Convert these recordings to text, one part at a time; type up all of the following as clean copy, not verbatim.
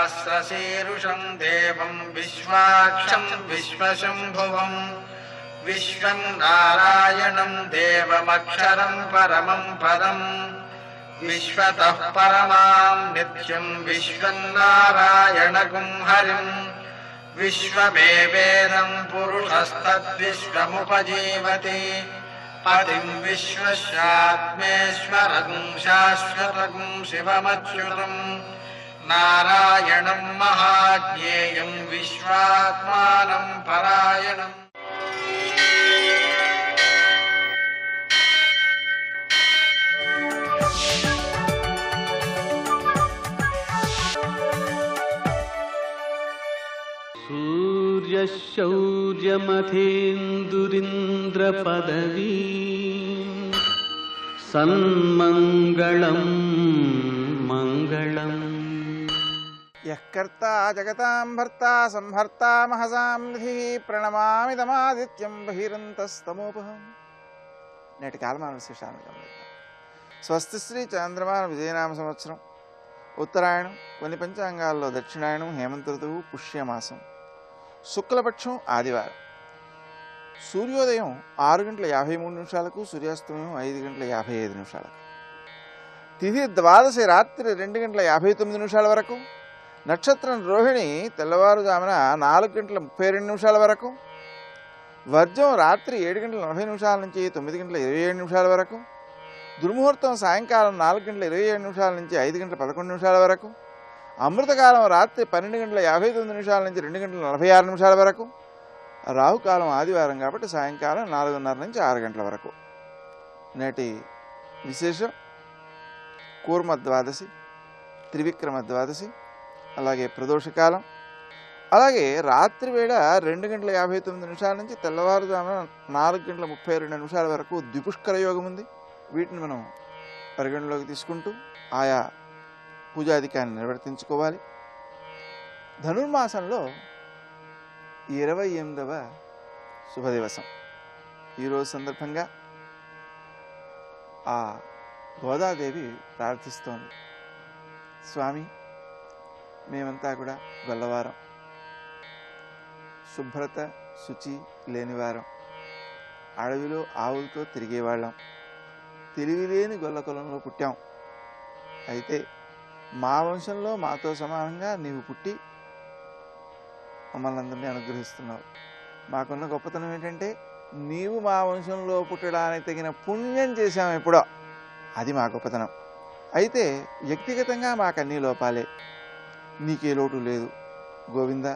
सहस्रशीर्षं देवं विश्वाक्षं विश्वशम्भुवं विश्वं नारायणं देवमक्षरं परमं पदं विश्वतः परमां नित्यं विश्वं नारायणगुं हरिं विश्वमेवेदं पुरुषस्तद्विश्वमुपजीवति पतिं विश्वस्यात्मेश्वरगुं शाश्वतगुं शिवमच्युतं नारायणं महाज्ञेयं विश्वात्मानं परायणम्। सूर्यशौर्यमथेन्दुरिन्द्रपदवी सन्मङ्गलं मङ्गलम्। यः कर्ता जगतां भर्ता संहर्ता महसां निधिः प्रणमामिदमादित्यं बहिरन्तस्तमोपहं। నేటి కాలమాన విశేషాలను గమనిద్దాం. స్వస్తి శ్రీ చంద్రమాన విజయనామ సంవత్సరం, ఉత్తరాయణం, కొన్ని పంచాంగాల్లో దక్షిణాయనం, హేమంత ఋతువు, పుష్యమాసం, శుక్లపక్షం, ఆదివారం. సూర్యోదయం 6:53 సూర్యాస్తమయం 5:55. తిథి ద్వాదశి రాత్రి 2:59 వరకు. నక్షత్రం రోహిణి తెల్లవారుజామున 4:32 వరకు. వర్జం రాత్రి 7:40 నుంచి 9:27 వరకు. దుర్ముహూర్తం సాయంకాలం 4:27 నుంచి 5:11 వరకు. అమృతకాలం రాత్రి 12:59 నుంచి 2:46 వరకు. రాహుకాలం ఆదివారం కాబట్టి సాయంకాలం 4:30 నుంచి 6 గంటల వరకు. నేటి విశేషం కూర్మ ద్వాదశి, త్రివిక్రమ ద్వాదశి, అలాగే ప్రదోషకాలం, అలాగే రాత్రి వేళ 2:59 నుంచి తెల్లవారుజామున 4:32 వరకు ద్విపుష్కర యోగం ఉంది. వీటిని మనం పరిగణలోకి తీసుకుంటూ ఆయా పూజాధికాన్ని నిర్వర్తించుకోవాలి. ధనుర్మాసంలో 28వ శుభదివసం. ఈరోజు సందర్భంగా ఆ గోదాదేవి ప్రార్థిస్తోంది, స్వామి మేమంతా కూడా గొల్లవారం, శుభ్రత శుచి లేనివారం, అడవిలో ఆవులతో తిరిగేవాళ్ళం, తెలివిలేని గొల్ల కులంలో పుట్టాం. అయితే మా వంశంలో మాతో సమానంగా నీవు పుట్టి మమ్మల్ని అందరినీ అనుగ్రహిస్తున్నావు. మాకున్న గొప్పతనం ఏంటంటే నీవు మా వంశంలో పుట్టడానికి తగిన పుణ్యం చేశాము ఎప్పుడో, అది మా గొప్పతనం. అయితే వ్యక్తిగతంగా మాకన్నీ లోపాలే, నీకే లోటు లేదు. గోవింద,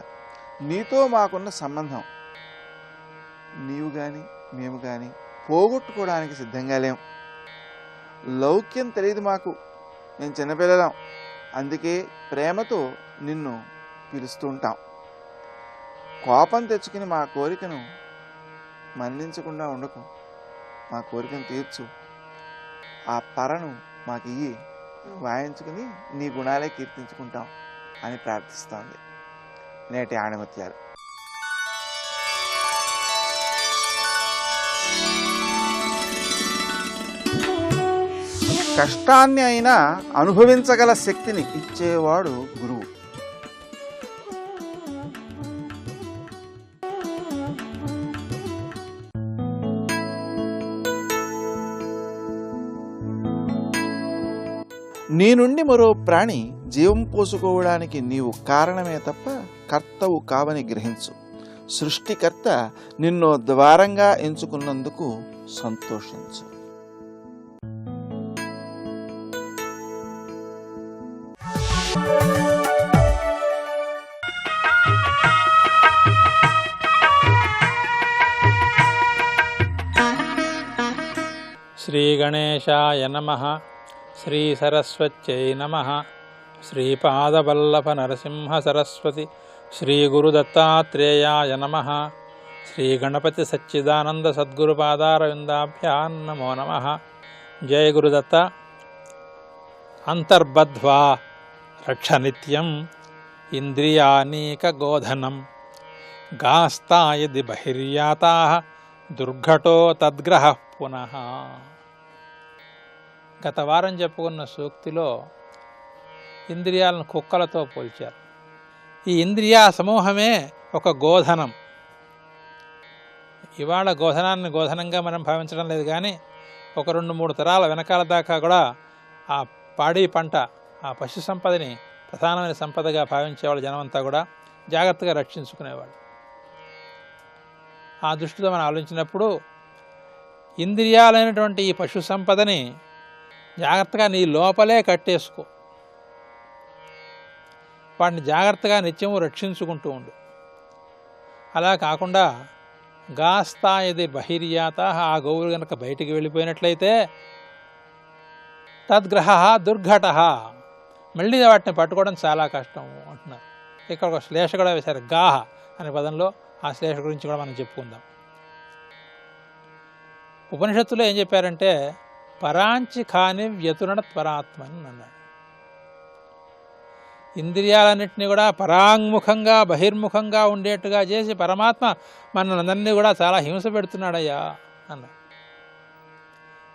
నీతో మాకున్న సంబంధం నీవు కానీ మేము కానీ పోగొట్టుకోవడానికి సిద్ధంగా లేం. లౌక్యం తెలియదు మాకు, మేము చిన్నపిల్లలం. అందుకే ప్రేమతో నిన్ను పిలుస్తూ ఉంటాం. కోపం తెచ్చుకుని మా కోరికను మన్నించకుండా ఉండకు, మా కోరికను తీర్చు. ఆ పరను మాకు ఇయ్యి, వాయించుకుని నీ గుణాలే కీర్తించుకుంటాం అని ప్రార్థిస్తోంది నేటి ఆణిముత్యాలు. కష్టాన్ని అయినా అనుభవించగల శక్తిని ఇచ్చేవాడు గురువు. నీ నుండి మరో ప్రాణి జీవం పోసుకోవడానికి నీవు కారణమే తప్ప కర్తవు కావని గ్రహించు. సృష్టికర్త నిన్ను ద్వారంగా ఎంచుకున్నందుకు సంతోషించు. శ్రీ గణేశాయ నమః. శ్రీ సరస్వత్యై నమః. శ్రీపాదవల్లభ నరసింహ సరస్వతి శ్రీ గురుదత్తాత్రేయాయ నమః. శ్రీ గణపతి సచ్చిదానంద సద్గురుపాదారవిందాభ్యాం నమో నమః. జయ గురుదత్త. అంతర్బద్ధ్వా రక్ష నిత్యం ఇంద్రియానీక గోధనం గాస్తాయది బహిర్యాతాః దుర్ఘటో తద్గ్రహ పునః. గత వారం చెప్పుకున్న సూక్తిలో ఇంద్రియాలను కుక్కలతో పోల్చారు. ఈ ఇంద్రియ సమూహమే ఒక గోధనం. ఇవాళ గోధనాన్ని గోధనంగా మనం భావించడం లేదు, కానీ ఒక 2-3 తరాల వెనకాల దాకా కూడా ఆ పాడి పంట, ఆ పశు సంపదని ప్రధానమైన సంపదగా భావించేవాళ్ళు జనమంతా కూడా జాగ్రత్తగా రక్షించుకునేవాళ్ళు. ఆ దృష్టితో మనం ఆలోచించినప్పుడు ఇంద్రియాలైనటువంటి ఈ పశు సంపదని జాగ్రత్తగా నీ లోపలే కట్టేసుకో, వాటిని జాగ్రత్తగా నిత్యము రక్షించుకుంటూ ఉండు. అలా కాకుండా గాస్తాయది బహిర్యాత, ఆ గోవులు కనుక బయటికి వెళ్ళిపోయినట్లయితే తద్గ్రహ దుర్ఘట, మళ్ళీ వాటిని పట్టుకోవడం చాలా కష్టం అంటున్నారు. ఇక్కడ ఒక శ్లేష కూడా వేశారు, గాహ అనే పదంలో. ఆ శ్లేష గురించి కూడా మనం చెప్పుకుందాం. ఉపనిషత్తులో ఏం చెప్పారంటే పరాంచి ఖాని వ్యతురణ పరాత్మని అన్నాడు. ఇంద్రియాలన్నింటినీ కూడా పరాంగుఖంగా బహిర్ముఖంగా ఉండేట్టుగా చేసి పరమాత్మ మనందరినీ కూడా చాలా హింస పెడుతున్నాడయ్యా అన్నాడు.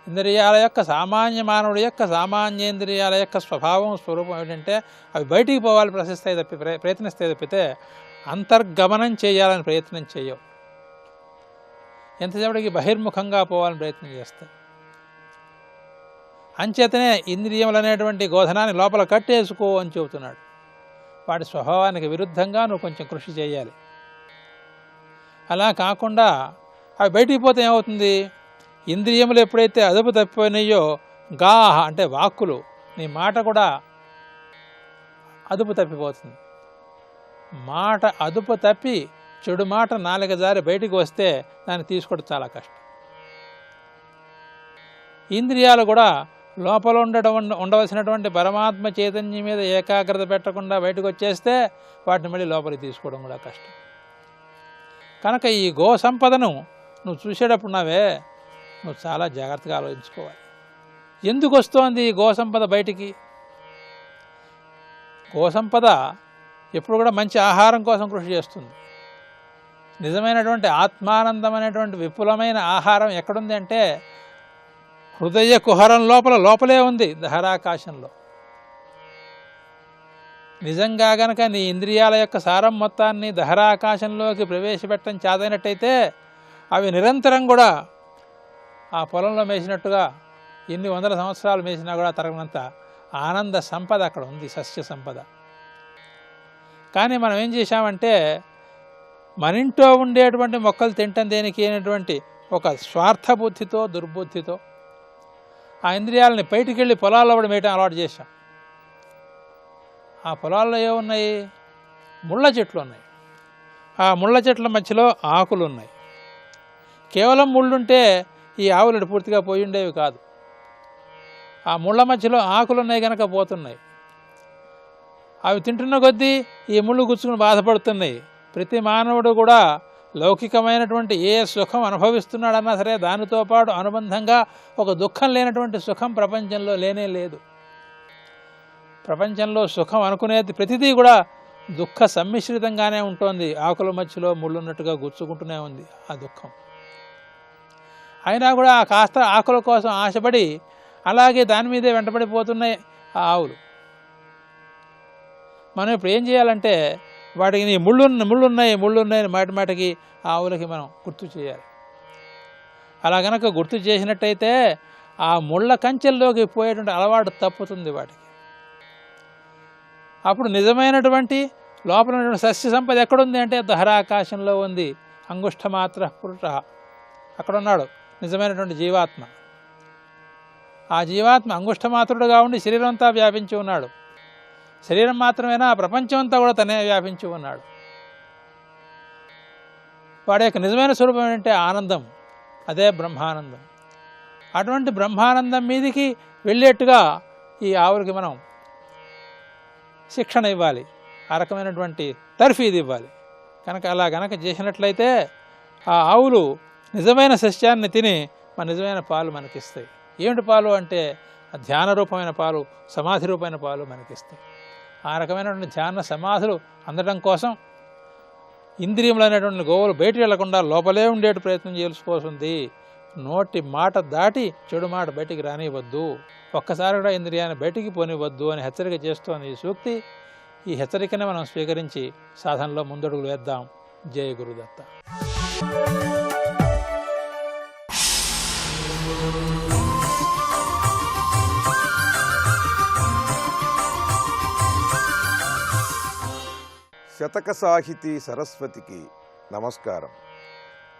ఇంద్రియాల యొక్క సామాన్య మానవుడి యొక్క సామాన్యేంద్రియాల యొక్క స్వభావం స్వరూపం ఏంటంటే అవి బయటికి పోవాలి ప్రయత్నిస్తే తప్పితే అంతర్గమనం చేయాలని ప్రయత్నం చేయవు. ఎంతసేపటికి బహిర్ముఖంగా పోవాలని ప్రయత్నం చేస్తాయి. అంచేతనే ఇంద్రియములు అనేటువంటి గోధనాన్ని లోపల కట్టేసుకో అని చెబుతున్నాడు. వాటి స్వభావానికి విరుద్ధంగా నువ్వు కొంచెం కృషి చేయాలి. అలా కాకుండా అవి బయటికి పోతే ఏమవుతుంది, ఇంద్రియములు ఎప్పుడైతే అదుపు తప్పిపోయినాయో గాహ అంటే వాక్కులు, నీ మాట కూడా అదుపు తప్పిపోతుంది. మాట అదుపు తప్పి చెడు మాట 4 జారి బయటికి వస్తే దాన్ని తీసుకోవడం చాలా కష్టం. ఇంద్రియాలు కూడా లోపల ఉండవలసినటువంటి పరమాత్మ చైతన్యం మీద ఏకాగ్రత పెట్టకుండా బయటకు వచ్చేస్తే వాటిని మళ్ళీ లోపలికి తీసుకోవడం కూడా కష్టం. కనుక ఈ గో సంపదను నువ్వు చూసేటప్పుడు నువ్వు చాలా జాగ్రత్తగా ఆలోచించుకోవాలి. ఎందుకు వస్తోంది ఈ గోసంపద బయటికి? గోసంపద ఎప్పుడు కూడా మంచి ఆహారం కోసం కృషి చేస్తుంది. నిజమైనటువంటి ఆత్మానందం అనేటువంటి విపులమైన ఆహారం ఎక్కడుంది అంటే హృదయ కుహరం లోపలే ఉంది, దహరాకాశంలో. నిజంగా గనక నీ ఇంద్రియాల యొక్క సారం మొత్తాన్ని దహరాకాశంలోకి ప్రవేశపెట్టడం చేతైనట్టయితే అవి నిరంతరం కూడా ఆ పొలంలో మేసినట్టుగా ఎన్ని 100 సంవత్సరాలు మేసినా కూడా తరగనంత ఆనంద సంపద అక్కడ ఉంది, సస్య సంపద. కానీ మనం ఏం చేశామంటే మన ఇంట్లో ఉండేటువంటి మొక్కలు తింటం దేనికి అనేటువంటి ఒక స్వార్థ బుద్ధితో దుర్బుద్ధితో ఆ ఇంద్రియాలని బయటికి వెళ్ళి పొలాల్లో కూడా మేయటం అలవాటు చేశాం. ఆ పొలాల్లో ఏమున్నాయి? ముళ్ళ చెట్లు ఉన్నాయి. ఆ ముళ్ళ చెట్ల మధ్యలో ఆకులు ఉన్నాయి. కేవలం ముళ్ళుంటే ఈ ఆవులు పూర్తిగా పోయి ఉండేవి కాదు. ఆ ముళ్ళ మధ్యలో ఆకులు ఉన్నాయి కనుక పోతున్నాయి. అవి తింటున్న కొద్దీ ఈ ముళ్ళు గుచ్చుకుని బాధపడుతున్నాయి. ప్రతి మానవుడు కూడా లౌకికమైనటువంటి ఏ సుఖం అనుభవిస్తున్నాడన్నా సరే దానితో పాటు అనుబంధంగా ఒక దుఃఖం లేనటువంటి సుఖం ప్రపంచంలో లేనే లేదు. ప్రపంచంలో సుఖం అనుకునేది ప్రతిదీ కూడా దుఃఖ సమ్మిశ్రితంగానే ఉంటుంది. ఆకుల మధ్యలో ముళ్ళున్నట్టుగా గుచ్చుకుంటూనే ఉంది ఆ దుఃఖం. అయినా కూడా ఆ కాస్త ఆకుల కోసం ఆశపడి అలాగే దాని మీదే వెంటబడిపోతున్నాయి ఆ ఆవులు. మనం ఇప్పుడు ఏం చేయాలంటే వాటికి నీ ముళ్ళున్నాయి మాటికి ఆ ఆవులకి మనం గుర్తు చేయాలి. అలా గనక గుర్తు చేసినట్టయితే ఆ ముళ్ళ కంచెల్లోకి పోయేటువంటి అలవాటు తప్పుతుంది వాటికి. అప్పుడు నిజమైనటువంటి లోపల సస్య సంపద ఎక్కడుంది అంటే దహరాకాశంలో ఉంది. అంగుష్ట మాత్ర పురుష, అక్కడ ఉన్నాడు నిజమైనటువంటి జీవాత్మ. ఆ జీవాత్మ అంగుష్ట మాత్రుడుగా ఉండి శరీరం అంతా వ్యాపించి ఉన్నాడు. శరీరం మాత్రమేనా, ప్రపంచం అంతా కూడా తనే వ్యాపించి ఉన్నాడు. వాడి యొక్క నిజమైన స్వరూపం ఏంటంటే ఆనందం, అదే బ్రహ్మానందం. అటువంటి బ్రహ్మానందం మీదికి వెళ్ళేట్టుగా ఈ ఆవులకి మనం శిక్షణ ఇవ్వాలి, ఆ రకమైనటువంటి తర్ఫీదు ఇవ్వాలి. కనుక అలా గనక చేసినట్లయితే ఆ ఆవులు నిజమైన సస్యాన్ని తిని మన నిజమైన పాలు మనకిస్తాయి. ఏమిటి పాలు అంటే ధ్యాన రూపమైన పాలు, సమాధి రూపమైన పాలు మనకిస్తాయి. ఆ రకమైనటువంటి ధ్యాన సమాధులు అందడం కోసం ఇంద్రియములు అనేటువంటి గోవులు బయటికి వెళ్లకుండా లోపలే ఉండేటు ప్రయత్నం చేసుకోవాల్సింది. నోటి మాట దాటి చెడు మాట బయటికి రానివ్వద్దు, ఒక్కసారి కూడా ఇంద్రియాన్ని బయటికి పోనివ్వద్దు అని హెచ్చరిక చేస్తోంది ఈ సూక్తి. ఈ హెచ్చరికను మనం స్వీకరించి సాధనలో ముందడుగులు వేద్దాం. జయ గురుదత్త. శతక సాహితీ సరస్వతికి నమస్కారం.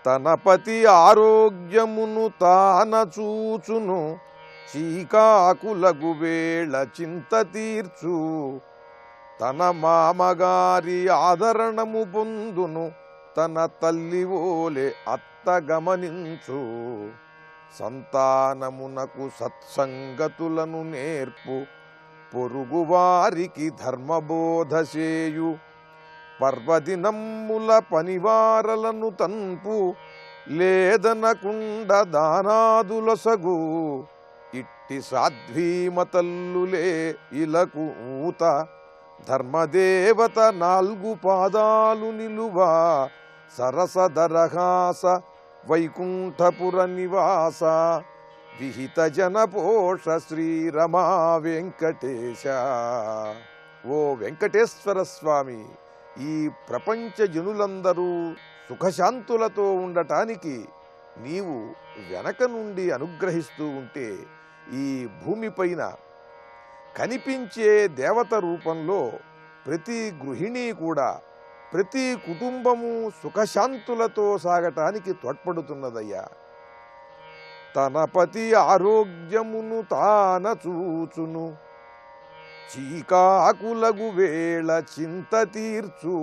తన పతి ఆరోగ్యమును తాన చూచును, చీకాకులగు వేళ చింత తీర్చు. తన మామగారి ఆదరణము పొందును, తన తల్లి ఓలే అత్త గమనించు. సంతానమునకు సత్సంగతులను నేర్పు, పొరుగువారికి ధర్మబోధ చేయు. పర్వదినమ్ముల పనివారలను తన్పు, లేదనకుండ దానాదులసగు. ఇట్టి సాధ్వీమతల్లులే ఇలకు ఊత, ధర్మదేవత 4 పాదాలు నిలువ. సరసదరహాస వైకుంఠపుర నివాస, విహిత జనపోష శ్రీరమా వెంకటేశ. ఓ వెంకటేశ్వర స్వామి, ఈ ప్రపంచ జనులందరూ సుఖశాంతులతో ఉండటానికి నీవు వెనక నుండి అనుగ్రహిస్తూ ఉంటే, ఈ భూమిపైన కనిపించే దేవత రూపంలో ప్రతి గృహిణి కూడా, ప్రతి కుటుంబము సుఖశాంతులతో సాగటానికి తోడ్పడుతున్నదయ్యా. తన పతి ఆరోగ్యమును తాన చూచును, చీకాకులగు వేళ చింత తీర్చు.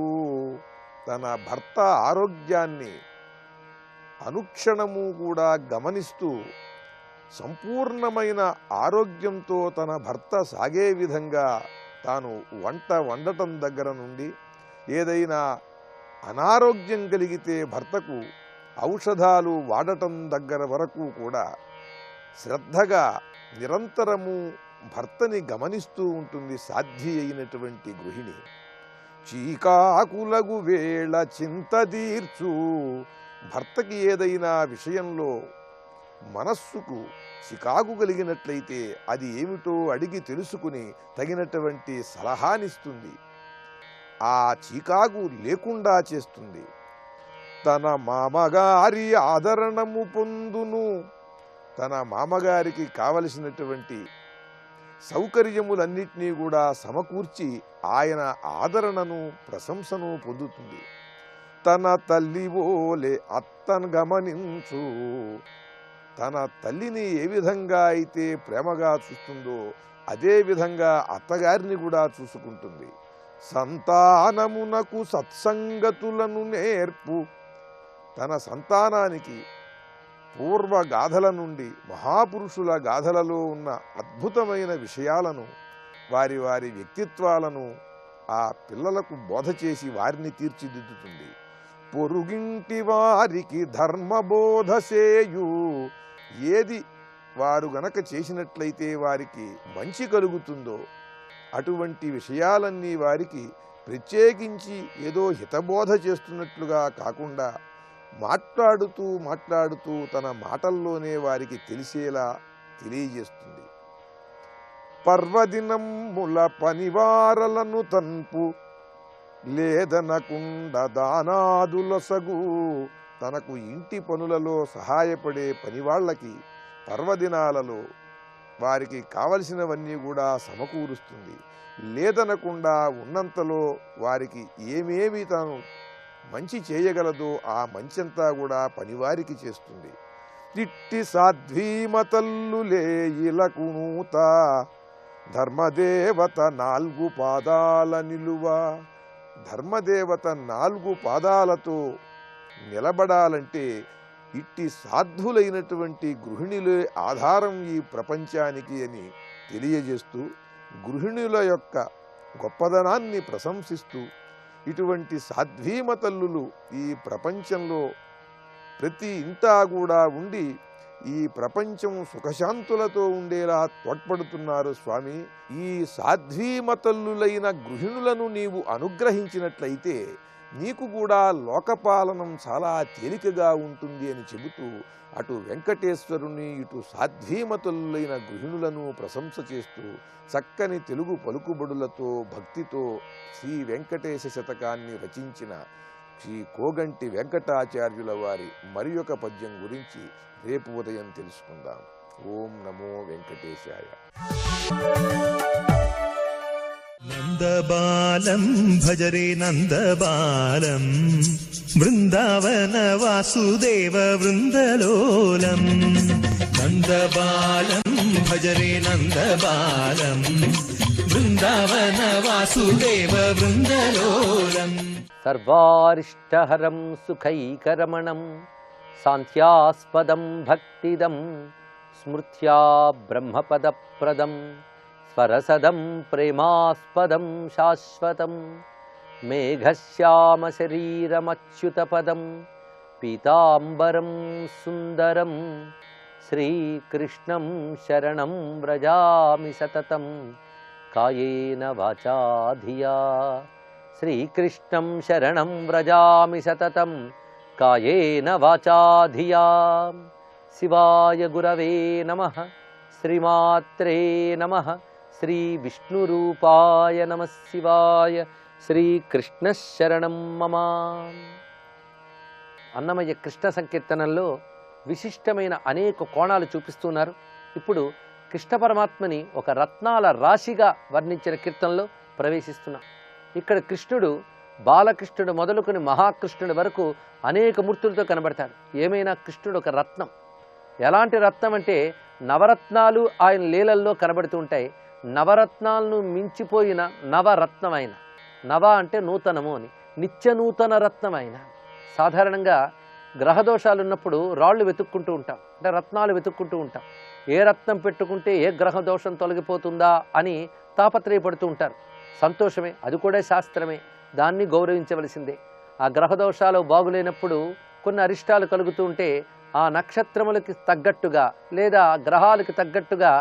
తన భర్త ఆరోగ్యాన్ని అనుక్షణము కూడా గమనిస్తూ, సంపూర్ణమైన ఆరోగ్యంతో తన భర్త సాగే విధంగా తాను వంట వండటం దగ్గర నుండి, ఏదైనా అనారోగ్యం కలిగితే భర్తకు ఔషధాలు వాడటం దగ్గర వరకు కూడా శ్రద్ధగా నిరంతరము భర్తని గమనిస్తూ ఉంటుంది సాధ్వి అయినటువంటి గృహిణి. చీకాకులగు వేళ చింత తీర్చు. భర్తకి ఏదైనా విషయంలో మనస్సుకు చికాకు కలిగినట్లయితే అది ఏమిటో అడిగి తెలుసుకుని తగినటువంటి సలహానిస్తుంది, ఆ చీకాకు లేకుండా చేస్తుంది. తన మామగారి ఆదరణము పొందును, తన మామగారికి కావలసినటువంటి సౌకర్యములన్నిటినీ కూడా సమకూర్చి ఆయన ఆదరణను ప్రశంసను పొందుతుంది. తన తల్లి ఓలే అత్తను గమనించు. తన తల్లిని ఏ విధంగా అయితే ప్రేమగా చూస్తుందో అదే విధంగా అత్తగారిని కూడా చూసుకుంటుంది. సంతానమునకు సత్సంగతులను నేర్పు. తన సంతానానికి పూర్వ గాథల నుండి మహాపురుషుల గాథలలో ఉన్న అద్భుతమైన విషయాలను, వారి వారి వ్యక్తిత్వాలను ఆ పిల్లలకు బోధ చేసి వారిని తీర్చిదిద్దుతుంది. పొరుగింటి వారికి ధర్మబోధ చేయు. ఏది వారు గనక చేసినట్లయితే వారికి మంచి కలుగుతుందో అటువంటి విషయాలన్నీ వారికి ప్రత్యేకించి ఏదో హితబోధ చేస్తున్నట్లుగా కాకుండా మాట్లాడుతూ మాట్లాడుతూ తన మాటల్లోనే వారికి తెలిసేలా తెలియజేస్తుంది. పర్వదినమ్ముల పనివారలను తన్పు, లేదనకుండ దానాదులసగు. తనకు ఇంటి పనులలో సహాయపడే పనివాళ్లకి పర్వదినాలలో వారికి కావలసినవన్నీ కూడా సమకూరుస్తుంది. లేదనకుండా ఉన్నంతలో వారికి ఏమేమి తాను మంచి చేయగలదో ఆ మంచంతా కూడా పనివారికి చేస్తుంది. ఇట్టి సాధ్వీమతల్లులే ఇలకు నూత, ధర్మదేవత 4 పాదాల నిలువ. ధర్మదేవత 4 పాదాలతో నిలబడాలంటే ఇట్టి సాధులైనటువంటి గృహిణులే ఆధారం ఈ ప్రపంచానికి అని తెలియజేస్తూ, గృహిణుల యొక్క గొప్పదనాన్ని ప్రశంసిస్తూ, ఇటువంటి సాధ్వీమతల్లులు ఈ ప్రపంచంలో ప్రతి ఇంటా కూడా ఉండి ఈ ప్రపంచం సుఖశాంతులతో ఉండేలా తోడ్పడుతున్నారు స్వామి. ఈ సాధ్వీమతల్లులైన గృహిణులను నీవు అనుగ్రహించినట్లయితే నీకు కూడా లోకపాలనం చాలా తేలికగా ఉంటుంది అని చెబుతూ అటు వెంకటేశ్వరుని ఇటు సాధ్వీమతులైన గృహిణులను ప్రశంస చేస్తూ చక్కని తెలుగు పలుకుబడులతో భక్తితో శ్రీ వెంకటేశ శతకాన్ని రచించిన శ్రీ కోగంటి వెంకటాచార్యుల వారి మరి ఒక పద్యం గురించి రేపు ఉదయం తెలుసుకుందాం. ఓం నమో వెంకటేశాయ. నందబాలం భజరే నందబాలం బృందావన వాసుదేవ వృందలోలం. నందబాలం భజరే నందబాలం బృందావన వాసుదేవ వృందలోలం. సర్వారిష్టహరం సుఖైకరమణం సాంత్యాస్పదం భక్తిదం స్మృత్యా బ్రహ్మపదప్రదం స్వరసదం ప్రేమాస్పదం శాశ్వతం మేఘశ్యామశరీరమచ్యుతపదం పీతాంబరం సుందరం శ్రీకృష్ణం శరణం వ్రజామి సతతం కాయేన వాచా ధియా. శ్రీకృష్ణం శరణం వ్రజామి సతతం కాయేన వాచా ధియా. శివాయ గురవే నమః. శ్రీమాత్రే నమః. శ్రీ విష్ణురూపాయ నమః శివాయ. శ్రీకృష్ణ శరణం మమ. అన్నమయ్య కృష్ణ సంకీర్తనంలో విశిష్టమైన అనేక కోణాలు చూపిస్తున్నారు. ఇప్పుడు కృష్ణ పరమాత్మని ఒక రత్నాల రాశిగా వర్ణించిన కీర్తనలో ప్రవేశిస్తున్నాం. ఇక్కడ కృష్ణుడు బాలకృష్ణుడు మొదలుకొని మహాకృష్ణుడి వరకు అనేక మూర్తులతో కనబడతాడు. ఏమైనా కృష్ణుడు ఒక రత్నం. ఎలాంటి రత్నం అంటే నవరత్నాలు ఆయన లీలల్లో కనబడుతూ ఉంటాయి. నవరత్నాలను మించిపోయిన నవరత్నమైన, నవ అంటే నూతనము అని, నిత్య నూతన రత్నమైన. సాధారణంగా గ్రహదోషాలు ఉన్నప్పుడు రాళ్ళు వెతుక్కుంటూ ఉంటాం, అంటే రత్నాలు వెతుక్కుంటూ ఉంటాం. ఏ రత్నం పెట్టుకుంటే ఏ గ్రహదోషం తొలగిపోతుందా అని తాపత్రయపడుతూ ఉంటారు. సంతోషమే, అది కూడా శాస్త్రమే, దాన్ని గౌరవించవలసిందే. ఆ గ్రహదోషాలు బాగులేనప్పుడు కొన్ని అరిష్టాలు కలుగుతూ ఉంటే ఆ నక్షత్రములకి తగ్గట్టుగా లేదా గ్రహాలకి తగ్గట్టుగా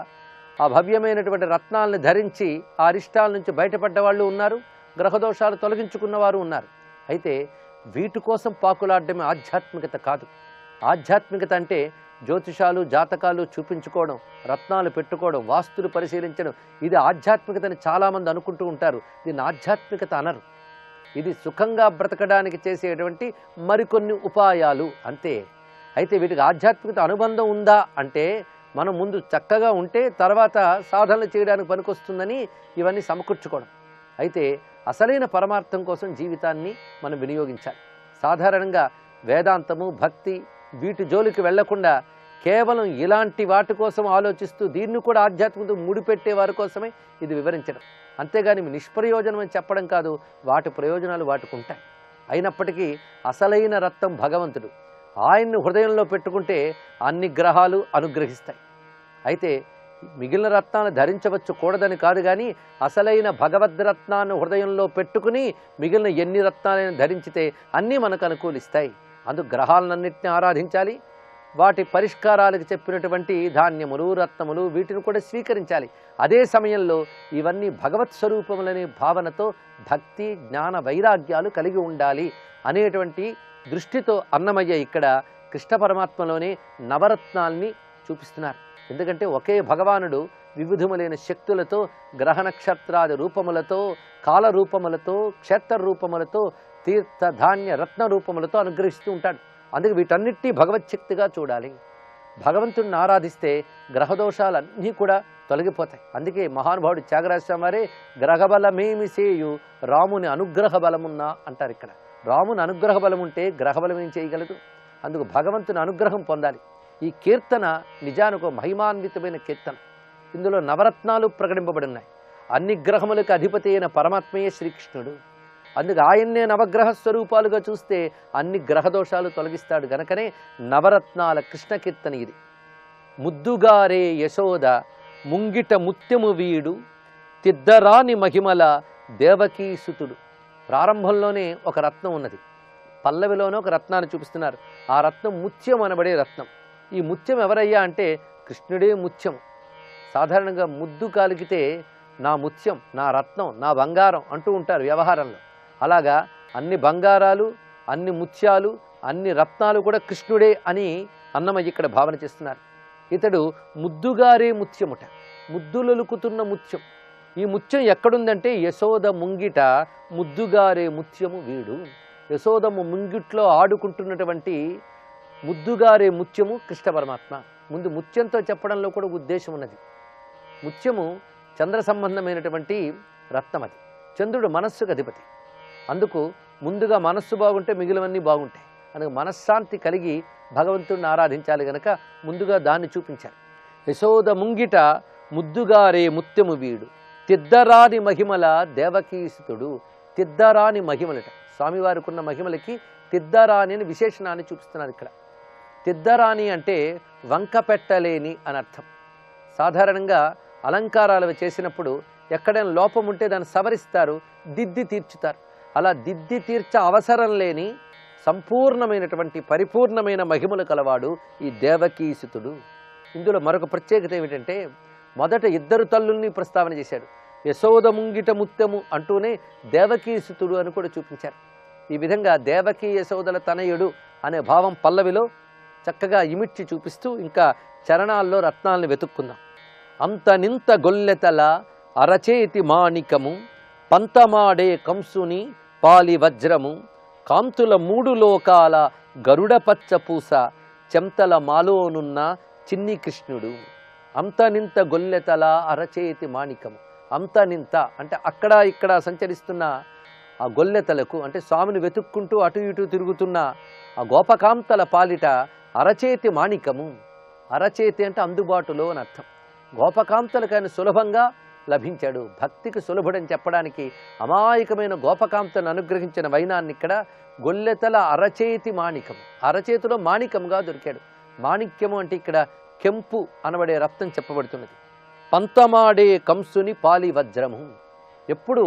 ఆ భవ్యమైనటువంటి రత్నాలను ధరించి ఆ అరిష్టాల నుంచి బయటపడ్డ వాళ్ళు ఉన్నారు, గ్రహదోషాలు తొలగించుకున్న వారు ఉన్నారు. అయితే వీటి కోసం పాకులాడడమే ఆధ్యాత్మికత కాదు. ఆధ్యాత్మికత అంటే జ్యోతిషాలు జాతకాలు చూపించుకోవడం, రత్నాలు పెట్టుకోవడం, వాస్తులు పరిశీలించడం, ఇది ఆధ్యాత్మికతని చాలామంది అనుకుంటూ ఉంటారు. దీన్ని ఆధ్యాత్మికత అనరు. ఇది సుఖంగా బ్రతకడానికి చేసేటువంటి మరికొన్ని ఉపాయాలు అంతే. అయితే వీటికి ఆధ్యాత్మికత అనుబంధం ఉందా అంటే మనం ముందు చక్కగా ఉంటే తర్వాత సాధనలు చేయడానికి పనికొస్తుందని ఇవన్నీ సమకూర్చుకోవడం. అయితే అసలైన పరమార్థం కోసం జీవితాన్ని మనం వినియోగించాలి. సాధారణంగా వేదాంతము, భక్తి వీటి జోలికి వెళ్లకుండా కేవలం ఇలాంటి వాటి కోసం ఆలోచిస్తూ దీన్ని కూడా ఆధ్యాత్మికత ముడిపెట్టే వారి కోసమే ఇది వివరించడం. అంతేగాని నిష్ప్రయోజనం అని చెప్పడం కాదు. వాటి ప్రయోజనాలు వాటికి ఉంటాయి. అయినప్పటికీ అసలైన రత్నం భగవంతుడు. ఆయన్ని హృదయంలో పెట్టుకుంటే అన్ని గ్రహాలు అనుగ్రహిస్తాయి. అయితే మిగిలిన రత్నాన్ని ధరించవచ్చు కూడదని కాదు, కానీ అసలైన భగవద్రత్నాన్ని హృదయంలో పెట్టుకుని మిగిలిన ఎన్ని రత్నాలను ధరించితే అన్నీ మనకు అనుకూలిస్తాయి. అందుకు గ్రహాలన్నింటినీ ఆరాధించాలి. వాటి పరిష్కారాలకు చెప్పినటువంటి ధాన్యములు, రత్నములు వీటిని కూడా స్వీకరించాలి. అదే సమయంలో ఇవన్నీ భగవత్ స్వరూపములనే భావనతో భక్తి, జ్ఞాన, వైరాగ్యాలు కలిగి ఉండాలి అనేటువంటి దృష్టితో అన్నమయ్య ఇక్కడ కృష్ణ పరమాత్మలోనే నవరత్నాల్ని చూపిస్తున్నారు. ఎందుకంటే ఒకే భగవానుడు వివిధములైన శక్తులతో, గ్రహ నక్షత్రాది రూపములతో, కాల రూపములతో, క్షేత్ర రూపములతో, తీర్థ ధాన్య రత్న రూపములతో అనుగ్రహిస్తూ ఉంటాడు. అందుకే వీటన్నిటినీ భగవచ్ఛక్తిగా చూడాలి. భగవంతుడిని ఆరాధిస్తే గ్రహదోషాలన్నీ కూడా తొలగిపోతాయి. అందుకే మహానుభావుడు త్యాగరాజస్వామి వారే గ్రహబలమేమి సేయు రాముని అనుగ్రహ బలమున్నా అంటారు. ఇక్కడ రాముని అనుగ్రహ బలం ఉంటే గ్రహబలం ఏం చేయగలదు? అందుకు భగవంతుని అనుగ్రహం పొందాలి. ఈ కీర్తన నిజానికి మహిమాన్వితమైన కీర్తన. ఇందులో నవరత్నాలు ప్రకటింపబడి ఉన్నాయి. అన్ని గ్రహములకు అధిపతి అయిన పరమాత్మయే శ్రీకృష్ణుడు. అందుకు ఆయన్నే నవగ్రహ స్వరూపాలుగా చూస్తే అన్ని గ్రహదోషాలు తొలగిస్తాడు. గనకనే నవరత్నాల కృష్ణ కీర్తన ఇది. ముద్దుగారే యశోద ముంగిట ముత్యము వీడు తిద్దరాని మహిమల దేవకీసుతుడు. ప్రారంభంలోనే ఒక రత్నం ఉన్నది, పల్లవిలోనే ఒక రత్నాన్ని చూపిస్తున్నారు. ఆ రత్నం ముత్యం అనబడే రత్నం. ఈ ముత్యం ఎవరయ్యా అంటే కృష్ణుడే ముత్యం. సాధారణంగా ముద్దు కాలిగితే నా ముత్యం, నా రత్నం, నా బంగారం అంటూ ఉంటారు వ్యవహారంలో. అలాగా అన్ని బంగారాలు, అన్ని ముత్యాలు, అన్ని రత్నాలు కూడా కృష్ణుడే అని అన్నమయ్య ఇక్కడ భావన చేస్తున్నారు. ఇతడు ముద్దుగారే ముత్యముట, ముద్దులొలుకుతున్న ముత్యం. ఈ ముత్యం ఎక్కడుందంటే యశోద ముంగిట ముద్దుగారే ముత్యము వీడు. యశోదమ్మ ముంగిట్లో ఆడుకుంటున్నటువంటి ముద్దుగారే ముత్యము కృష్ణ పరమాత్మ. ముందు ముత్యంతో చెప్పడంలో కూడా ఉద్దేశం ఉన్నది. ముత్యము చంద్ర సంబంధమైనటువంటి రత్నం, అది చంద్రుడు మనస్సుకు అధిపతి. అందుకు ముందుగా మనస్సు బాగుంటే మిగిలినవన్నీ బాగుంటాయి. అందుకు మనశ్శాంతి కలిగి భగవంతుడిని ఆరాధించాలి గనక ముందుగా దాన్ని చూపించారు. యశోద ముంగిట ముద్దుగారే ముత్యము వీడు, తిద్దరాని మహిమల దేవకీసుతుడు. తిద్దరాని మహిమలట, స్వామివారికి ఉన్న మహిమలకి తిద్దరాని అని విశేషణాన్ని చూపిస్తున్నారు ఇక్కడ. తిద్దరాని అంటే వంక పెట్టలేని అని అర్థం. సాధారణంగా అలంకారాలు చేసినప్పుడు ఎక్కడైనా లోపం ఉంటే దాన్ని సవరిస్తారు, దిద్ది తీర్చుతారు. అలా దిద్ది తీర్చ అవసరం లేని సంపూర్ణమైనటువంటి పరిపూర్ణమైన మహిమలు కలవాడు ఈ దేవకీసుతుడు. ఇందులో మరొక ప్రత్యేకత ఏమిటంటే మొదట ఇద్దరు తల్లుల్ని ప్రస్తావన చేశాడు. యశోద ముంగిట ముత్యము అంటూనే దేవకీసుతుడు అని కూడా చూపించారు. ఈ విధంగా దేవకీ యశోదల తనయుడు అనే భావం పల్లవిలో చక్కగా ఇమిడ్చి చూపిస్తూ ఇంకా చరణాల్లో రత్నాలను వెతుక్కుందాం. అంతనింత గొల్లెతల అరచేతి మాణికము, పంతమాడే కంసుని పాలి వజ్రము, కాంతుల మూడు లోకాల గరుడ పచ్చ పూస, చెంతల మాలోనున్న చిన్ని కృష్ణుడు. అంతనింత గొల్లెతల అరచేతి మాణికము. అంతనింత అంటే అక్కడ ఇక్కడ సంచరిస్తున్న ఆ గొల్లెతలకు అంటే స్వామిని వెతుక్కుంటూ అటు ఇటు తిరుగుతున్న ఆ గోపకాంతల పాలిట అరచేతి మాణికము. అరచేతి అంటే అందుబాటులో అని అర్థం. గోపకాంతలకు ఆయన సులభంగా లభించాడు. భక్తికి సులభుడని చెప్పడానికి అమాయకమైన గోపకాంతను అనుగ్రహించిన వైనాన్ని ఇక్కడ గొల్లెతల అరచేతి మాణికము, అరచేతిలో మాణికముగా దొరికాడు. మాణిక్యము అంటే ఇక్కడ కెంపు అనబడే రత్నం చెప్పబడుతున్నది. పంతమాడే కంసుని పాలి వజ్రము. ఎప్పుడు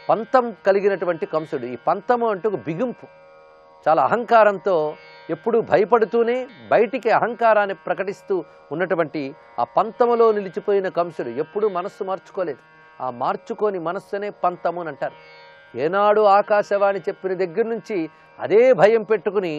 పంతం కలిగినటువంటి కంసుడు. ఈ పంతము అంటూ ఒక బిగింపు, చాలా అహంకారంతో ఎప్పుడూ భయపడుతూనే బయటికి అహంకారాన్ని ప్రకటిస్తూ ఉన్నటువంటి ఆ పంతములో నిలిచిపోయిన కంసుడు ఎప్పుడూ మనస్సు మార్చుకోలేదు. ఆ మార్చుకోని మనస్సునే పంతము అని అంటారు. ఏనాడు ఆకాశవాణి చెప్పిన దగ్గర నుంచి అదే భయం పెట్టుకుని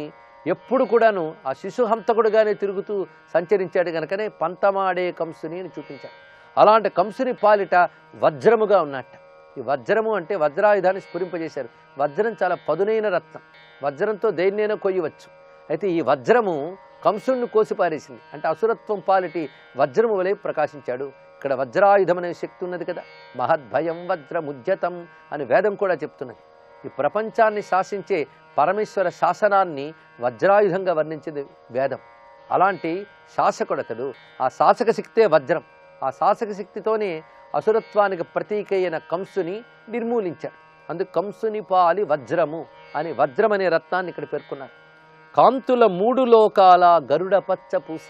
ఎప్పుడు కూడాను ఆ శిశుహంతకుడుగానే తిరుగుతూ సంచరించాడు కనుకనే పంతమాడే కంసుని అని చూపించారు. అలాంటి కంసుని పాలిట వజ్రముగా ఉన్నట్ట. ఈ వజ్రము అంటే వజ్రాయుధాన్ని స్ఫురింపజేశారు. వజ్రం చాలా పదునైన రత్నం, వజ్రంతో దేన్నైనా కొయ్యవచ్చు. అయితే ఈ వజ్రము కంసుడిని కోసిపారేసింది. అంటే అసురత్వం పాలిటి వజ్రము వలె ప్రకాశించాడు. ఇక్కడ వజ్రాయుధం అనే శక్తి ఉన్నది కదా. మహద్భయం వజ్రముజ్జతం అని వేదం కూడా చెప్తున్నది. ఈ ప్రపంచాన్ని శాసించే పరమేశ్వర శాసనాన్ని వజ్రాయుధంగా వర్ణించింది వేదం. అలాంటి శాసకుడతడు. ఆ శాసక శక్తే వజ్రం. ఆ శాసక శక్తితోనే అసురత్వానికి ప్రతీక అయిన కంసుని నిర్మూలించాడు. అందుకు కంసుని పాలి వజ్రము అని వజ్రం అనే రత్నాన్ని ఇక్కడ పేర్కొన్నారు. కాంతుల మూడు లోకాల గరుడ పచ్చ పూస.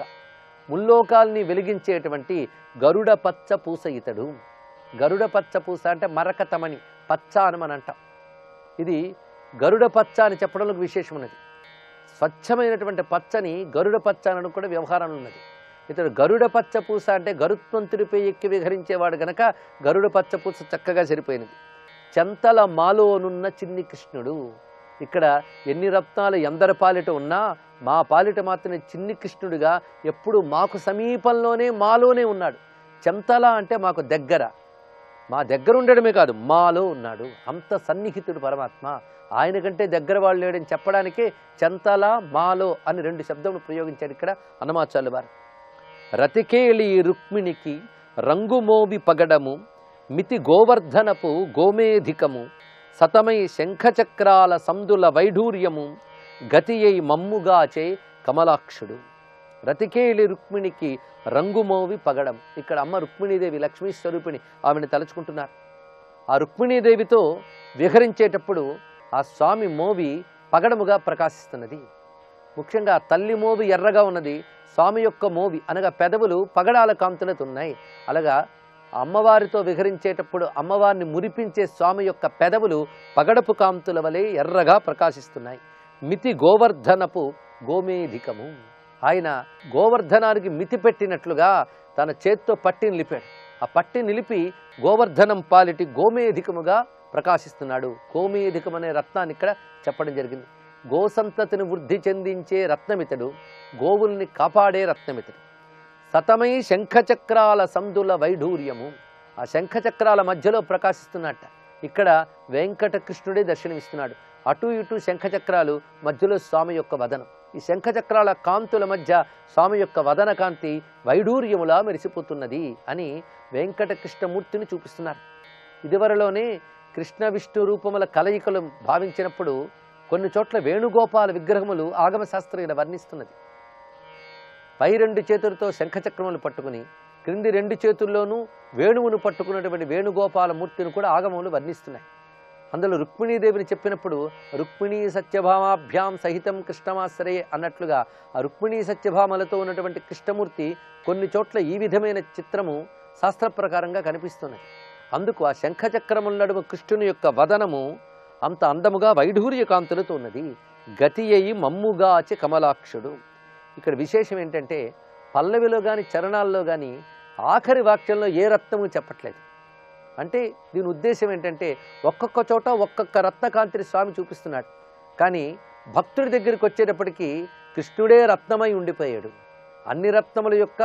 ముల్లోకాల్ని వెలిగించేటువంటి గరుడ పచ్చ పూస ఇతడు. గరుడ పచ్చ పూస అంటే మరకతమని పచ్చ అని మనం అంటాం. ఇది గరుడ పచ్చ అని చెప్పడంలో విశేషం ఉన్నది. స్వచ్ఛమైనటువంటి పచ్చని గరుడ పచ్చ అనడం కూడా వ్యవహారంలో ఉన్నది. ఇతడు గరుడ పచ్చ పూస అంటే గరుత్మంతుడిపై ఎక్కి విహరించేవాడు గనక గరుడ పచ్చ పూస చక్కగా సరిపోయినది. చెంతల మాలోనున్న చిన్ని కృష్ణుడు. ఇక్కడ ఎన్ని రత్నాలు ఎందరి పాలిట ఉన్నా మా పాలిట మాత్రమే చిన్ని కృష్ణుడిగా ఎప్పుడు మాకు సమీపంలోనే మాలోనే ఉన్నాడు. చెంతల అంటే మాకు దగ్గర, మా దగ్గర ఉండడమే కాదు మాలో ఉన్నాడు. అంత సన్నిహితుడు పరమాత్మ. ఆయన కంటే దగ్గర వాళ్ళు లేడని చెప్పడానికే చెంతల మాలో అని రెండు శబ్దములు ప్రయోగించాడు ఇక్కడ హనుమాచార్యుల వారు. రతికేళి రుక్మిణికి రంగుమోవి పగడము, మితి గోవర్ధనపు గోమేధికము, సతమై శంఖచక్రాల సందుల వైఢూర్యము, గతి అయి మమ్ముగాచే కమలాక్షుడు. రతికేళి రుక్మిణికి రంగుమోవి పగడం. ఇక్కడ అమ్మ రుక్మిణీదేవి లక్ష్మీ స్వరూపిణి, ఆమెను తలుచుకుంటున్నారు. ఆ రుక్మిణీదేవితో విహరించేటప్పుడు ఆ స్వామి మోవి పగడముగా ప్రకాశిస్తున్నది. ముఖ్యంగా తల్లి మోవి ఎర్రగా ఉన్నది, స్వామి యొక్క మోవి అనగా పెదవులు పగడాల కాంతులతో ఉన్నాయి. అలాగా అమ్మవారితో విహరించేటప్పుడు అమ్మవారిని మురిపించే స్వామి యొక్క పెదవులు పగడపు కాంతుల వలె ఎర్రగా ప్రకాశిస్తున్నాయి. మితి గోవర్ధనపు గోమేధికము. ఆయన గోవర్ధనానికి మితి పెట్టినట్లుగా తన చేత్తో పట్టి నిలిపాడు. ఆ పట్టి నిలిపి గోవర్ధనం పాలిటి గోమేధికముగా ప్రకాశిస్తున్నాడు. కోమేధికం అనే రత్నాన్ని ఇక్కడ చెప్పడం జరిగింది. గోసంతతిని వృద్ధి చెందించే రత్నమితడు, గోవుల్ని కాపాడే రత్నమితడు. సతమై శంఖచక్రాల సందుల వైఢూర్యము, ఆ శంఖచక్రాల మధ్యలో ప్రకాశిస్తున్నట్ట. ఇక్కడ వెంకటకృష్ణుడే దర్శనమిస్తున్నాడు. అటు ఇటు శంఖచక్రాలు, మధ్యలో స్వామి యొక్క వదనం. ఈ శంఖచక్రాల కాంతుల మధ్య స్వామి యొక్క వదన కాంతి వైఢూర్యములా మెరిసిపోతున్నది అని వెంకటకృష్ణమూర్తిని చూపిస్తున్నారు. ఇదివరలోనే కృష్ణ విష్ణు రూపముల కలయికలు భావించినప్పుడు కొన్ని చోట్ల వేణుగోపాల విగ్రహములు ఆగమశాస్త్రం వర్ణిస్తున్నది. పై 2 చేతులతో శంఖచక్రములు పట్టుకుని, క్రింది 2 చేతుల్లోనూ వేణువును పట్టుకున్నటువంటి వేణుగోపాల మూర్తిని కూడా ఆగమములు వర్ణిస్తున్నాయి. అందులో రుక్మిణీదేవిని చెప్పినప్పుడు రుక్మిణీ సత్యభామాభ్యాం సహితం కృష్ణమాశ్రయే అన్నట్లుగా ఆ రుక్మిణీ సత్యభామలతో ఉన్నటువంటి కృష్ణమూర్తి కొన్ని చోట్ల ఈ విధమైన చిత్రము శాస్త్ర ప్రకారంగా కనిపిస్తున్నది. అందుకు ఆ శంఖచక్రముల నడుమ కృష్ణుని యొక్క వదనము అంత అందముగా వైఢూర్య కాంతులతో ఉన్నది. గతి అయి మమ్ముగాచి కమలాక్షుడు. ఇక్కడ విశేషం ఏంటంటే పల్లవిలో కానీ చరణాల్లో కానీ ఆఖరి వాక్యంలో ఏ రత్నము చెప్పట్లేదు. అంటే దీని ఉద్దేశం ఏంటంటే ఒక్కొక్క చోట ఒక్కొక్క రత్నకాంతిని స్వామి చూపిస్తున్నాడు. కానీ భక్తుడి దగ్గరికి వచ్చేటప్పటికీ కృష్ణుడే రత్నమై ఉండిపోయాడు. అన్ని రత్నముల యొక్క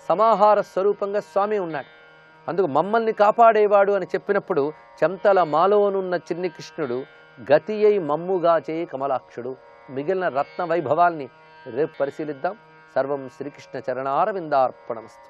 సమాహార స్వరూపంగా స్వామి ఉన్నాడు. అందుకు మమ్మల్ని కాపాడేవాడు అని చెప్పినప్పుడు చెంతల మాలోనున్న చిన్ని కృష్ణుడు గతి అయి మమ్ముగా చేయి కమలాక్షుడు. మిగిలిన రత్న వైభవాల్ని రేపు పరిశీలిద్దాం. సర్వం శ్రీకృష్ణ చరణారవిందార్పణమస్తు.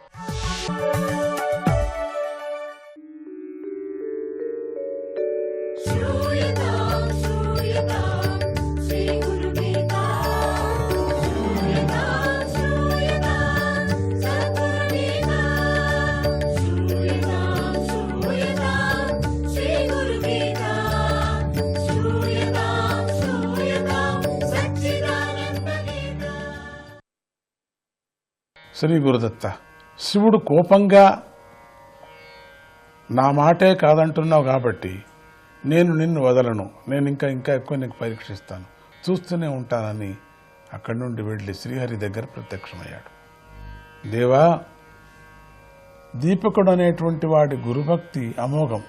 శ్రీ గురుదత్త, శివుడు కోపంగా నా మాటే కాదంటున్నావు కాబట్టి నేను నిన్ను వదలను, నేను ఇంకా ఎక్కువ నీకు పరీక్షిస్తాను, చూస్తూనే ఉంటానని అక్కడి నుండి వెళ్ళి శ్రీహరి దగ్గర ప్రత్యక్షమయ్యాడు. దేవా, దీపకుడు అనేటువంటి వాడి గురుభక్తి అమోఘం.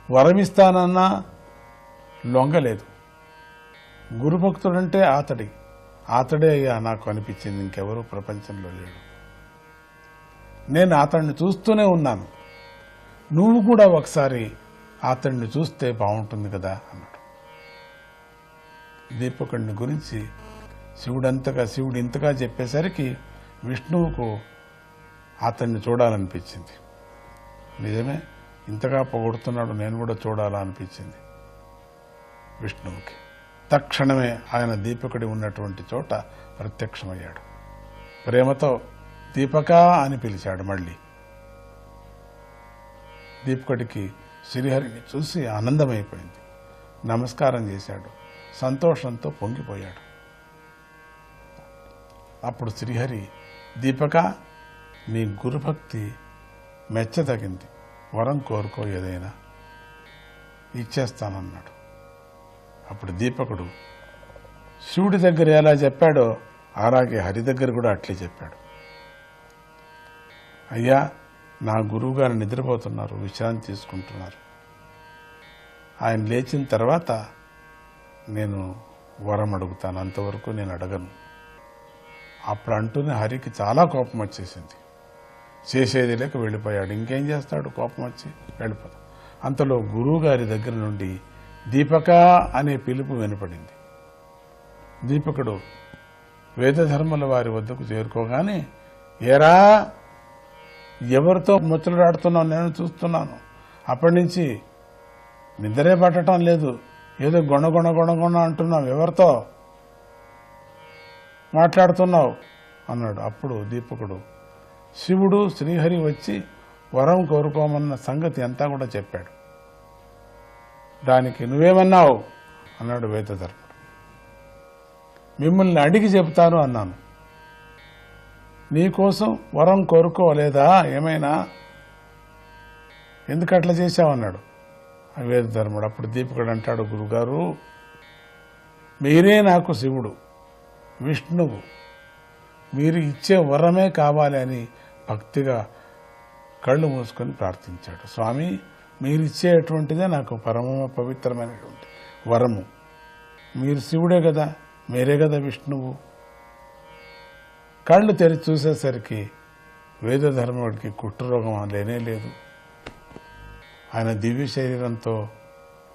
వరమిస్తానన్నా లొంగలేదు. గురుభక్తుడంటే అతడే అయ్యా నాకు అనిపించింది, ఇంకెవరూ ప్రపంచంలో లేడు. నేను అతన్ని చూస్తూనే ఉన్నాను, నువ్వు కూడా ఒకసారి అతన్ని చూస్తే బాగుంటుంది కదా అన్నాడు. దీపకుడిని గురించి శివుడు ఇంతగా చెప్పేసరికి విష్ణువుకు అతన్ని చూడాలనిపించింది. నిజమే, ఇంతగా పొగుడుతున్నాడు, నేను కూడా చూడాలనిపించింది విష్ణువుకి. తక్షణమే ఆయన దీపకుడి ఉన్నటువంటి చోట ప్రత్యక్షమయ్యాడు. ప్రేమతో దీపకా అని పిలిచాడు. మళ్ళీ దీపకుడికి శ్రీహరిని చూసి ఆనందమైపోయింది. నమస్కారం చేశాడు, సంతోషంతో పొంగిపోయాడు. అప్పుడు శ్రీహరి, దీపక, నీ గురుభక్తి మెచ్చదగింది, వరం కోరుకో, ఏదైనా ఇచ్చేస్తానన్నాడు. అప్పుడు దీపకుడు శివుడి దగ్గర ఎలా చెప్పాడో అలాగే హరి దగ్గర కూడా అట్లే చెప్పాడు. అయ్యా, నా గురువు గారు నిద్రపోతున్నారు, విశ్రాంతి తీసుకుంటున్నారు. ఆయన లేచిన తర్వాత నేను వరం అడుగుతాను, అంతవరకు నేను అడగను. అప్పుడు అంటూనే హరికి చాలా కోపం వచ్చేసింది. చేసేది లేక వెళ్ళిపోయాడు. ఇంకేం చేస్తాడు, కోపం వచ్చి వెళ్ళిపోతాడు. అంతలో గురువు గారి దగ్గర నుండి దీపక అనే పిలుపు వినపడింది. దీపకుడు వేదధర్మల వారి వద్దకు చేరుకోగానే, ఏరా, ఎవరితో ముచ్చలాడుతున్నావు, నేను చూస్తున్నాను, అప్పటి నుంచి నిద్రే పట్టడం లేదు, ఏదో గొణ అంటున్నావు, ఎవరితో మాట్లాడుతున్నావు అన్నాడు. అప్పుడు దీపకుడు శివుడు శ్రీహరి వచ్చి వరం కోరుకోమన్న సంగతి అంతా కూడా చెప్పాడు. దానికి నువ్వేమన్నావు అన్నాడు వేదధర్ముడు. మిమ్మల్ని అడిగి చెబుతాను అన్నాను. నీకోసం వరం కోరుకోలేదా ఏమైనా, ఎందుకు అట్లా చేశావన్నాడు వేదధర్ముడు. అప్పుడు దీపకుడు అంటాడు, గురుగారు, మీరే నాకు శివుడు, విష్ణువు, మీరు ఇచ్చే వరమే కావాలి అని భక్తిగా కళ్ళు మూసుకొని ప్రార్థించాడు. స్వామి, మీరిచ్చేటువంటిదే నాకు పరమ పవిత్రమైనటువంటి వరము. మీరు శివుడే కదా, మీరే కదా విష్ణువు. కళ్ళు తెరిచి చూసేసరికి వేదధర్ముడికి కుష్ఠరోగం లేనే లేదు. ఆయన దివ్య శరీరంతో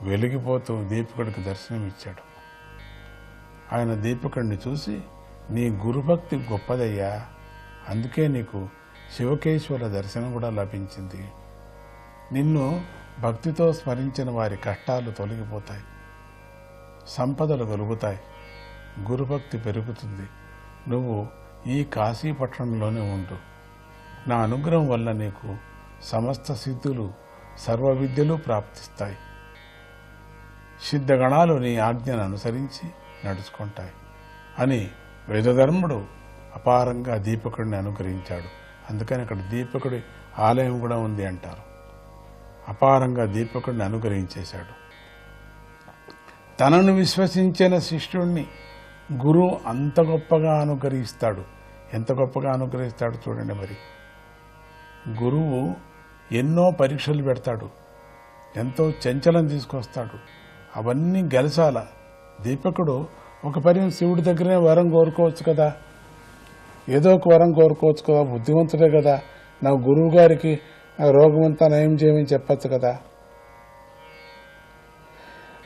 వెలిగిపోతూ దీపకుడికి దర్శనమిచ్చాడు. ఆయన దీపకుడిని చూసి, నీ గురుభక్తి గొప్పదయ్యా, అందుకే నీకు శివకేశ్వర దర్శనం కూడా లభించింది. నిన్ను భక్తితో స్మరించిన వారి కష్టాలు తొలగిపోతాయి, సంపదలు కలుగుతాయి, గురుభక్తి పెరుగుతుంది. నువ్వు ఈ కాశీపట్టణంలోనే ఉండు. నా అనుగ్రహం వల్ల నీకు సమస్త సిద్ధులు, సర్వ విద్యలు ప్రాప్తిస్తాయి. సిద్ధగణాలు నీ ఆజ్ఞను అనుసరించి నడుచుకుంటాయి అని వేదధర్ముడు అపారంగా దీపకుడిని అనుగ్రహించాడు. అందుకని అక్కడ దీపకుడి ఆలయం కూడా ఉంది అంటారు. అపారంగా దీపకుడిని అనుగ్రహించేశాడు. తనను విశ్వసించిన శిష్యుణ్ణి గురువు అంత గొప్పగా అనుగ్రహిస్తాడు. ఎంత గొప్పగా అనుగ్రహిస్తాడు చూడండి. మరి గురువు ఎన్నో పరీక్షలు పెడతాడు, ఎంతో చంచలం తీసుకొస్తాడు. అవన్నీ గెలచాల. దీపకుడు ఒక పరి శివుడి దగ్గరే వరం కోరుకోవచ్చు కదా, ఏదో ఒక వరం కోరుకోవచ్చు కదా, బుద్ధివంతుడే కదా. నా గురువు గారికి ఆ రోగం అంతా నయం చేయమని చెప్పచ్చు కదా.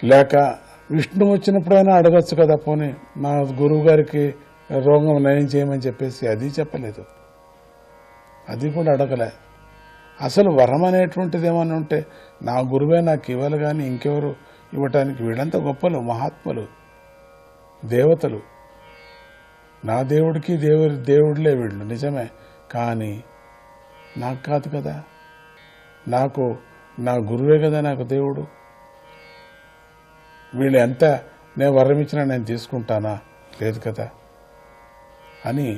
లేక విష్ణు వచ్చినప్పుడైనా అడగచ్చు కదా, పోనీ మా గురువు గారికి రోగం నయం చేయమని చెప్పేసి. అది చెప్పలేదు, అది కూడా అడగలే. అసలు వరం అనేటువంటిది ఏమన్నా ఉంటే నా గురువే నాకు ఇవ్వాలి కానీ ఇంకెవరు ఇవ్వటానికి. వీళ్ళంతా గొప్పలు, మహాత్ములు, దేవతలు. నా దేవుడికి దేవుడిలే వీళ్ళు, నిజమే. కానీ నాకు కాదు కదా, నాకు నా గురువే కదా నాకు దేవుడు. వీళ్ళు ఎంత నేను వరం ఇచ్చినా నేను తీసుకుంటానా? లేదు కదా అని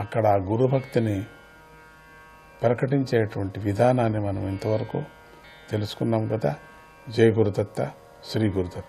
అక్కడ ఆ గురుభక్తిని ప్రకటించేటువంటి విధానాన్ని మనం ఇంతవరకు తెలుసుకున్నాం కదా. జయ గురుదత్త, శ్రీ గురుదత్త.